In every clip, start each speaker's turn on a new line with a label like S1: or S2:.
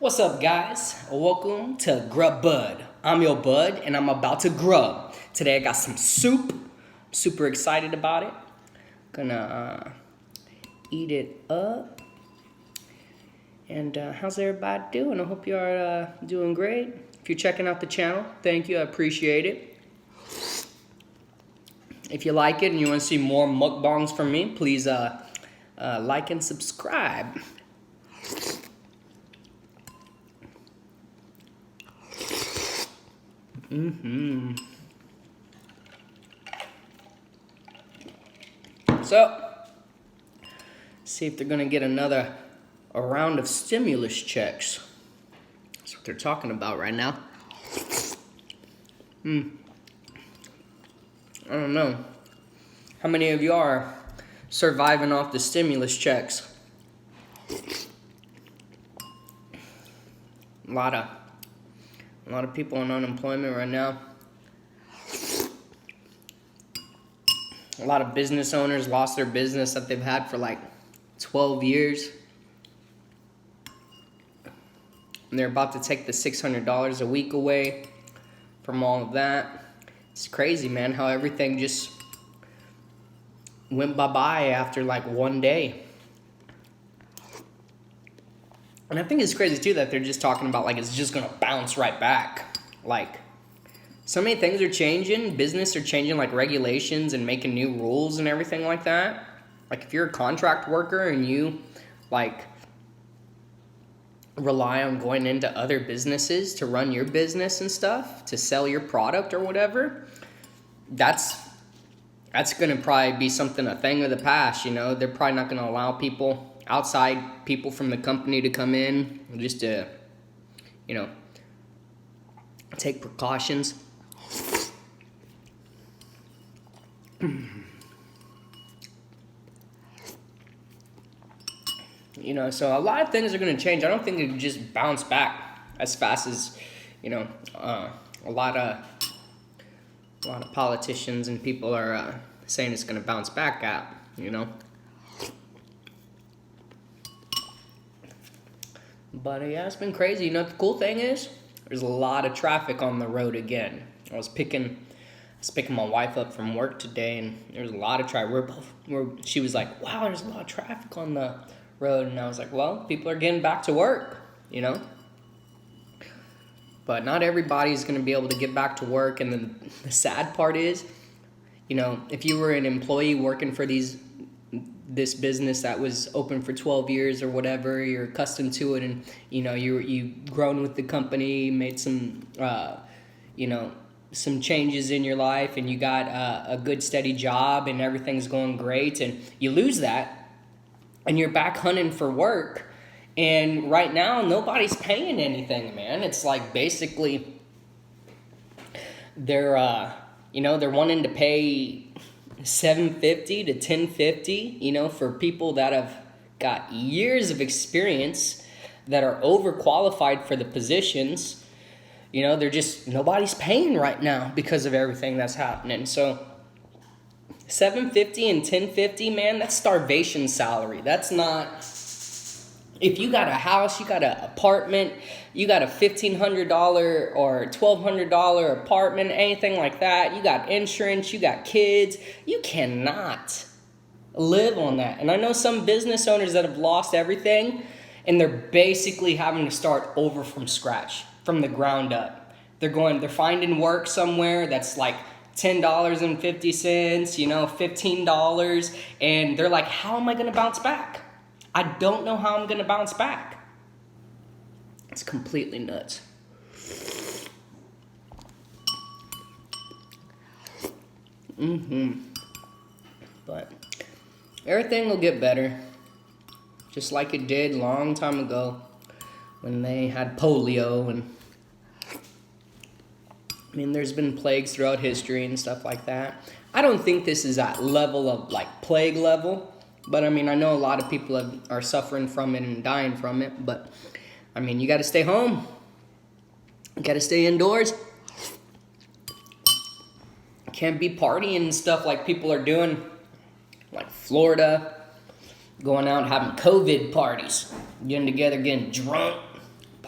S1: What's up, guys? Welcome to Grub Bud. I'm your bud, and I'm about to grub. Today I got some soup. Super excited about it. Gonna eat it up. And how's everybody doing? I hope you are doing great. If you're checking out the channel, thank you. I appreciate it. If you like it and you want to see more mukbangs from me, please like and subscribe. So, see if they're gonna get a round of stimulus checks. That's what they're talking about right now. I don't know. How many of you are surviving off the stimulus checks? A lot of people on unemployment right now. A lot of business owners lost their business that they've had for like 12 years. And they're about to take the $600 a week away from all of that. It's crazy, man, how everything just went bye-bye after like one day. And I think it's crazy too that they're just talking about like it's just gonna bounce right back. Like, so many things are changing. Business are changing, like regulations and making new rules and everything like that. Like if you're a contract worker and you like rely on going into other businesses to run your business and stuff, to sell your product or whatever, that's gonna probably be a thing of the past, you know. They're probably not gonna allow outside people from the company to come in just to, you know, take precautions. You know, so a lot of things are going to change. I don't think it can just bounce back as fast as, you know, a lot of politicians and people are saying it's going to bounce back at, you know. But yeah, it's been crazy. You know what the cool thing is? There's a lot of traffic on the road again. I was picking my wife up from work today, and there's a lot of traffic. She was like, "Wow, there's a lot of traffic on the road," and I was like, "Well, people are getting back to work, you know." But not everybody's gonna be able to get back to work, and then the sad part is, you know, if you were an employee working for this business that was open for 12 years or whatever, you're accustomed to it, and you know you've grown with the company, made some you know, some changes in your life, and you got a good steady job and everything's going great, and you lose that and you're back hunting for work, and right now nobody's paying anything, man. It's like basically they're you know, they're wanting to pay $750 to $1050, you know, for people that have got years of experience that are overqualified for the positions. You know, nobody's paying right now because of everything that's happening. So $750 and $1050, man, that's starvation salary. That's not, if you got a house, you got an apartment, you got a $1,500 or $1,200 apartment, anything like that, you got insurance, you got kids, you cannot live on that. And I know some business owners that have lost everything, and they're basically having to start over from scratch, from the ground up. They're finding work somewhere that's like $10.50, you know, $15, and they're like, how am I gonna bounce back? I don't know how I'm gonna bounce back. It's completely nuts. But everything will get better, just like it did a long time ago when they had polio. And I mean, there's been plagues throughout history and stuff like that. I don't think this is at level of like plague level, but I mean, I know a lot of people are suffering from it and dying from it. But I mean, you got to stay home. You got to stay indoors. Can't be partying and stuff like people are doing, like Florida, going out and having COVID parties, getting together, getting drunk,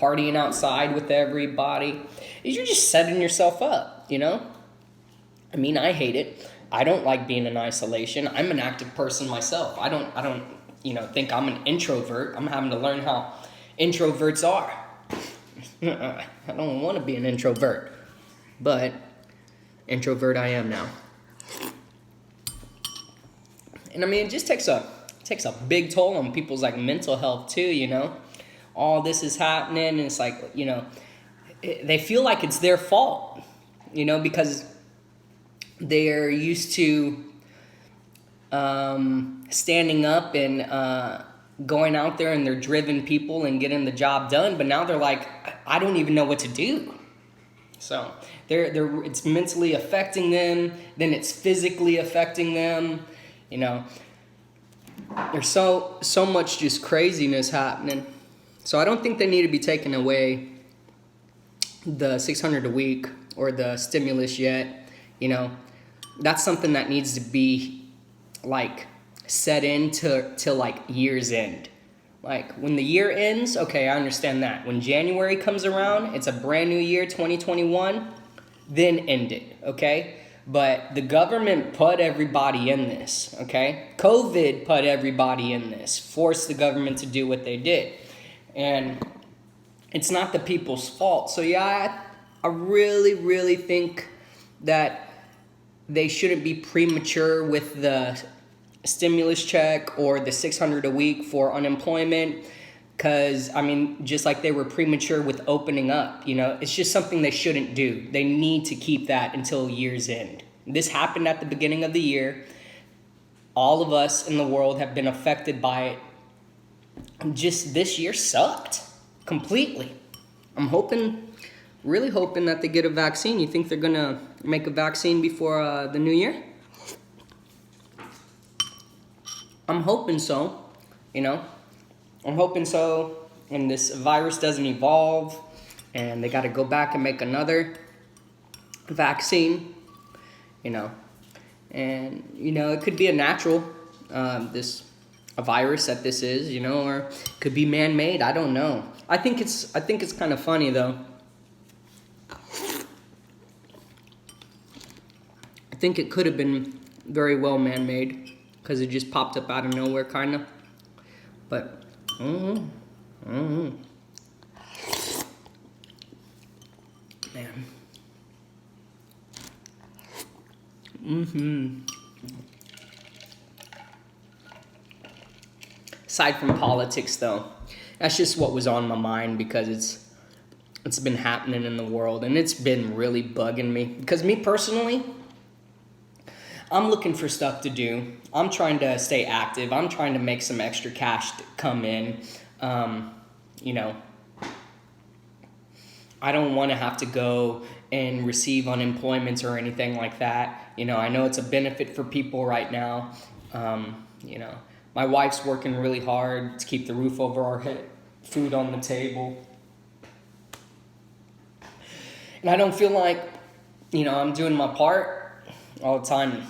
S1: partying outside with everybody. You're just setting yourself up, you know? I mean, I hate it. I don't like being in isolation. I'm an active person myself. I don't, think I'm an introvert. I'm having to learn how introverts are. I don't want to be an introvert, but introvert I am now. And I mean, it just takes a big toll on people's like mental health too, you know? All this is happening, and it's like, you know, they feel like it's their fault, you know, because they're used to standing up and going out there, and they're driven people and getting the job done. But now they're like, I don't even know what to do. So it's mentally affecting them. Then it's physically affecting them. You know, there's so much just craziness happening. So I don't think they need to be taking away the $600 a week or the stimulus yet. You know, that's something that needs to be like set into till like year's end. Like when the year ends, okay, I understand that. When January comes around, it's a brand new year, 2021, then end it, okay? But the government put everybody in this, okay? COVID put everybody in this, forced the government to do what they did. And it's not the people's fault. So yeah, I really, really think that they shouldn't be premature with the stimulus check or the $600 a week for unemployment. Because, I mean, just like they were premature with opening up, you know, it's just something they shouldn't do. They need to keep that until year's end. This happened at the beginning of the year. All of us in the world have been affected by it. Just this year sucked completely. I'm really hoping that they get a vaccine. You think they're going to make a vaccine before the new year? I'm hoping so, you know. I'm hoping so, and this virus doesn't evolve, and they got to go back and make another vaccine, you know. And, you know, it could be a natural, a virus that this is, you know, or it could be man-made. I don't know. I think it's kind of funny, though. I think it could have been very well man-made, because it just popped up out of nowhere, kind of. But man. Aside from politics, though, that's just what was on my mind, because it's been happening in the world, and it's been really bugging me. Because me personally, I'm looking for stuff to do. I'm trying to stay active. I'm trying to make some extra cash to come in. You know, I don't want to have to go and receive unemployment or anything like that. You know, I know it's a benefit for people right now. You know, my wife's working really hard to keep the roof over our head, food on the table. And I don't feel like, you know, I'm doing my part all the time.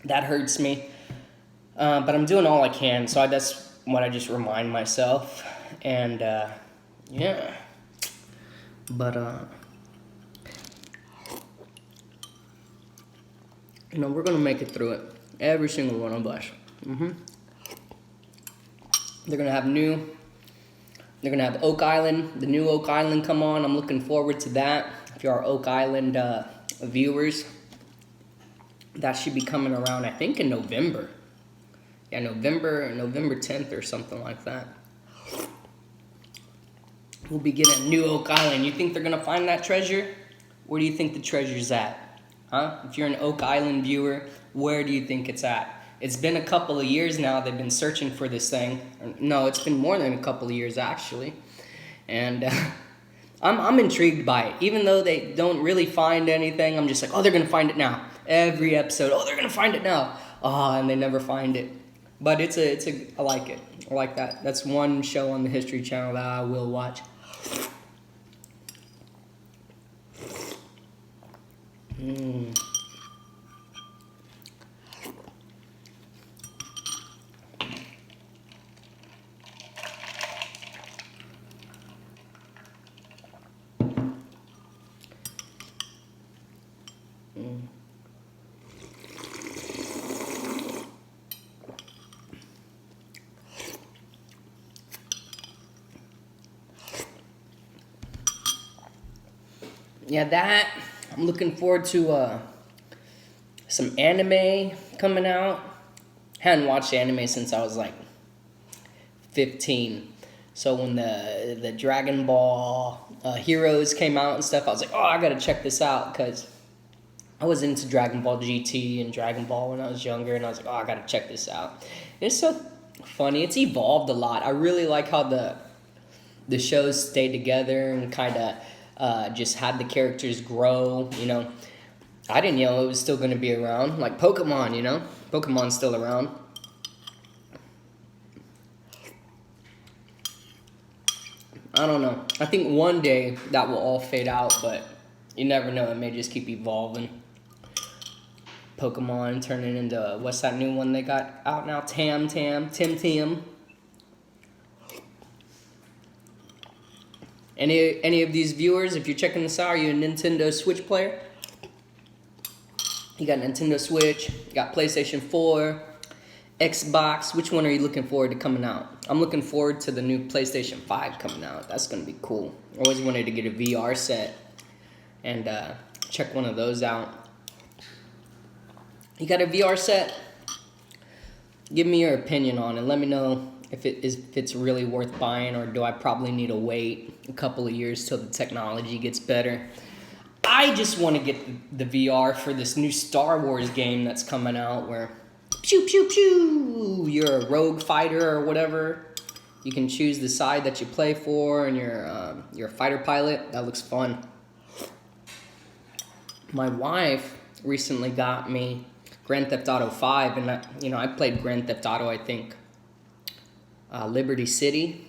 S1: That hurts me. But I'm doing all I can, so that's what I just remind myself. And, yeah. But, you know, we're going to make it through it. Every single one of us. They're going to have Oak Island, the new Oak Island come on. I'm looking forward to that. If you're our Oak Island viewers, that should be coming around, I think, in November. Yeah, November 10th or something like that. We'll be getting a new Oak Island. You think they're going to find that treasure? Where do you think the treasure's at? Huh? If you're an Oak Island viewer, where do you think it's at? It's been a couple of years now they've been searching for this thing. No, it's been more than a couple of years, actually. And I'm intrigued by it. Even though they don't really find anything, I'm just like, oh, they're going to find it now. Every episode, oh, they're going to find it now. Oh, and they never find it. But I like it. I like that. That's one show on the History Channel that I will watch. yeah, that I'm looking forward to some anime coming out. Hadn't watched anime since I was like 15. So when the Dragon Ball Heroes came out and stuff, I was like, oh, I gotta check this out because I was into Dragon Ball GT and Dragon Ball when I was younger, and I was like, oh, I gotta check this out. It's so funny. It's evolved a lot. I really like how the shows stayed together and kind of just had the characters grow. You know, I didn't know it was still gonna be around. Like Pokemon, you know, Pokemon's still around. I don't know. I think one day that will all fade out, but you never know. It may just keep evolving. Pokemon turning into, what's that new one they got out now? Tim Tim. Any of these viewers, if you're checking this out, are you a Nintendo Switch player? You got Nintendo Switch, you got PlayStation 4, Xbox. Which one are you looking forward to coming out? I'm looking forward to the new PlayStation 5 coming out. That's going to be cool. I always wanted to get a VR set and check one of those out. You got a VR set? Give me your opinion on it. Let me know if it's really worth buying, or do I probably need to wait a couple of years till the technology gets better. I just want to get the VR for this new Star Wars game that's coming out where pew pew pew, you're a rogue fighter or whatever. You can choose the side that you play for, and you're a fighter pilot. That looks fun. My wife recently got me Grand Theft Auto 5, and I played Grand Theft Auto, I think, Liberty City,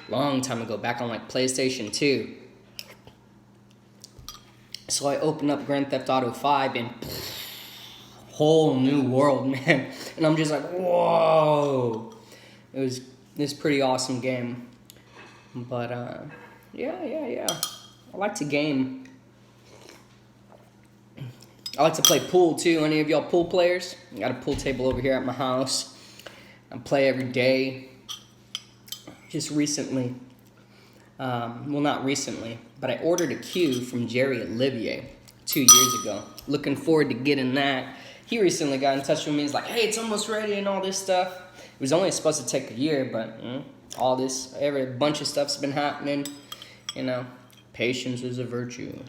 S1: long time ago, back on like PlayStation 2. So I opened up Grand Theft Auto 5 and whole new world, man. And I'm just like, whoa. It was this pretty awesome game. But yeah. I like to game. I like to play pool too. Any of y'all pool players? I got a pool table over here at my house. I play every day. Just recently, well, not recently, but I ordered a cue from Jerry Olivier 2 years ago. Looking forward to getting that. He recently got in touch with me. He's like, hey, it's almost ready and all this stuff. It was only supposed to take a year, but all this, every bunch of stuff's been happening. You know, patience is a virtue.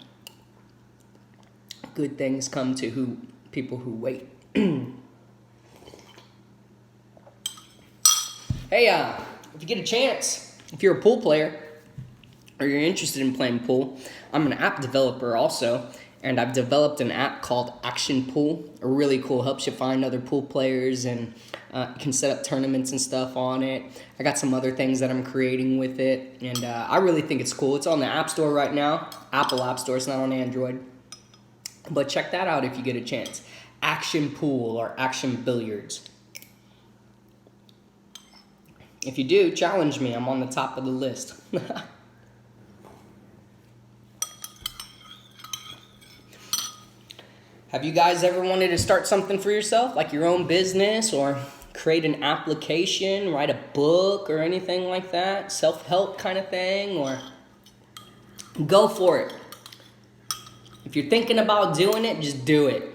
S1: Good things come to people who wait. Hey, if you get a chance, if you're a pool player or you're interested in playing pool, I'm an app developer also, and I've developed an app called Action Pool. Really cool, helps you find other pool players, and you can set up tournaments and stuff on it. I got some other things that I'm creating with it, and I really think it's cool. It's on the App Store right now, Apple App Store. It's not on Android. But check that out if you get a chance. Action Pool or Action Billiards. If you do, challenge me. I'm on the top of the list. Have you guys ever wanted to start something for yourself, like your own business, or create an application, write a book, or anything like that? Self-help kind of thing, or go for it. If you're thinking about doing it, just do it.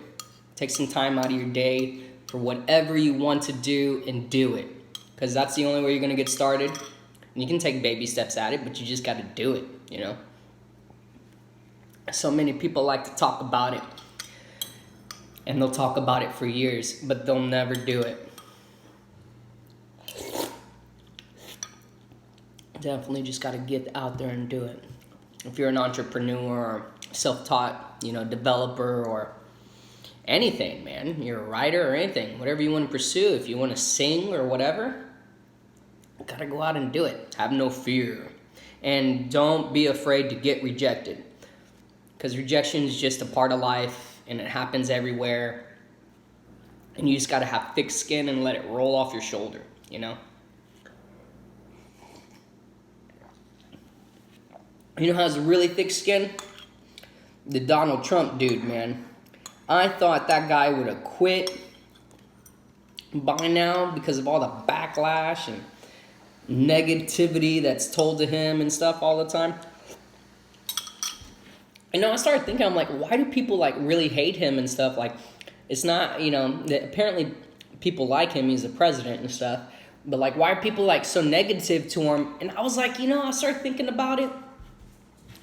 S1: Take some time out of your day for whatever you want to do and do it. Because that's the only way you're going to get started. And you can take baby steps at it, but you just got to do it, you know. So many people like to talk about it. And they'll talk about it for years, but they'll never do it. Definitely just got to get out there and do it. If you're an entrepreneur or self-taught, developer or anything, man. You're a writer or anything. Whatever you want to pursue. If you want to sing or whatever, you gotta go out and do it. Have no fear. And don't be afraid to get rejected. Because rejection is just a part of life, and it happens everywhere. And you just gotta have thick skin and let it roll off your shoulder, You know who has a really thick skin? The Donald Trump dude, man. I thought that guy would have quit by now because of all the backlash and negativity that's told to him and stuff all the time. You know, I started thinking, I'm like, why do people like really hate him and stuff? Like, it's not, you know, apparently people like him, he's the president and stuff, but like, why are people like so negative to him? And I was like, you know, I started thinking about it,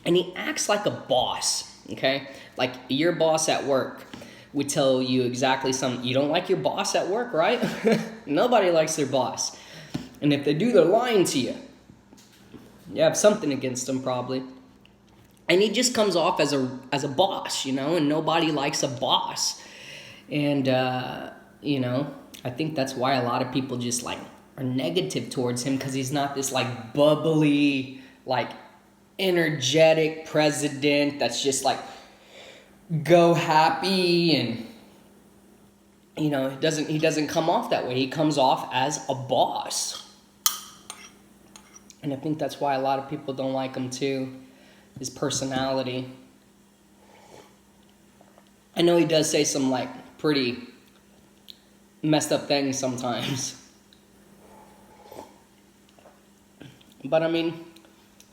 S1: and he acts like a boss, okay? Like, your boss at work would tell you exactly something. You don't like your boss at work, right? Nobody likes their boss. And if they do, they're lying to you. You have something against them, probably. And he just comes off as a boss, you know, and nobody likes a boss. And, you know, I think that's why a lot of people just, like, are negative towards him, because he's not this, like, bubbly, like, energetic president that's just, like, go happy, and, you know, he doesn't come off that way. He comes off as a boss. And I think that's why a lot of people don't like him, too. His personality. I know he does say some like pretty messed up things sometimes. But I mean,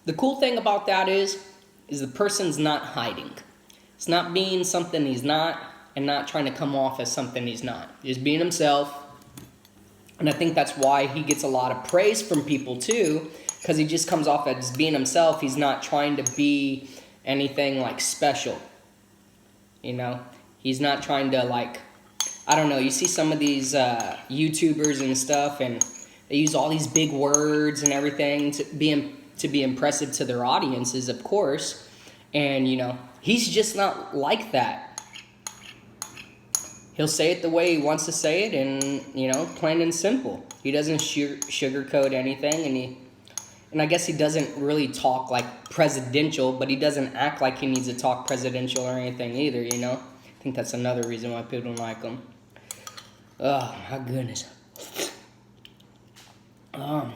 S1: the cool thing about that is the person's not hiding. It's not being something he's not, and not trying to come off as something he's not. He's being himself. And I think that's why he gets a lot of praise from people too, because he just comes off as being himself. He's not trying to be anything like special. You know? He's not trying to like, I don't know, you see some of these YouTubers and stuff, and they use all these big words and everything to be impressive to their audiences, of course. And, you know, he's just not like that. He'll say it the way he wants to say it, and, you know, plain and simple. He doesn't sugarcoat anything, and I guess he doesn't really talk like presidential, but he doesn't act like he needs to talk presidential or anything either, you know? I think that's another reason why people don't like him. Oh, my goodness. Oh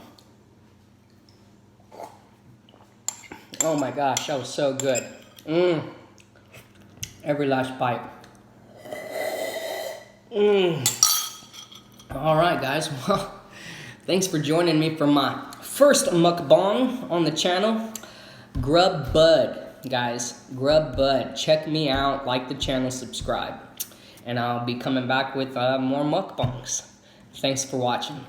S1: my gosh, that was so good. Every last bite. Alright guys, well, thanks for joining me for my first mukbang on the channel. Grub Bud, guys. Grub Bud. Check me out, like the channel, subscribe. And I'll be coming back with more mukbangs. Thanks for watching.